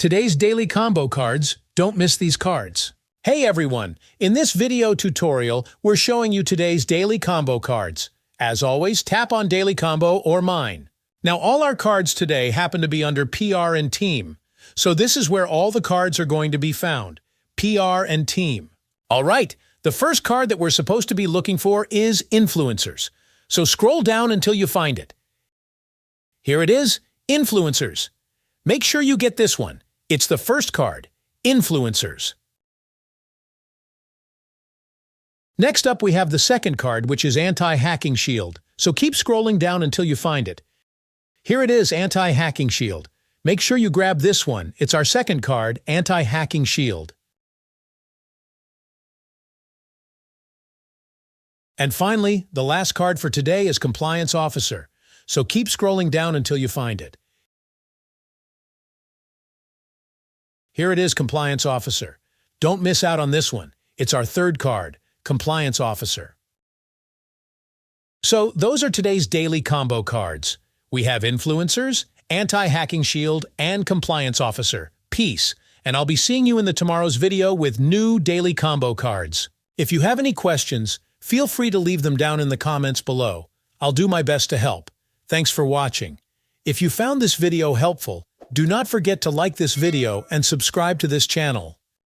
Today's daily combo cards, don't miss these cards. Hey everyone, in this video tutorial, we're showing you today's daily combo cards. As always, tap on Daily Combo or Mine. Now all our cards today happen to be under PR and Team, so this is where all the cards are going to be found, PR and Team. Alright, the first card that we're supposed to be looking for is Influencers, so scroll down until you find it. Here it is, Influencers. Make sure you get this one. It's the first card, Influencers. Next up we have the second card, which is Anti-Hacking Shield, so keep scrolling down until you find it. Here it is, Anti-Hacking Shield. Make sure you grab this one. It's our second card, Anti-Hacking Shield. And finally, the last card for today is Compliance Officer, so keep scrolling down until you find it. Here it is, Compliance Officer. Don't miss out on this one. It's our third card, Compliance Officer. So those are today's daily combo cards. We have Influencers, Anti-Hacking Shield, and Compliance Officer. Peace, and I'll be seeing you in tomorrow's video with new daily combo cards. If you have any questions, feel free to leave them down in the comments below. I'll do my best to help. Thanks for watching. If you found this video helpful, do not forget to like this video and subscribe to this channel.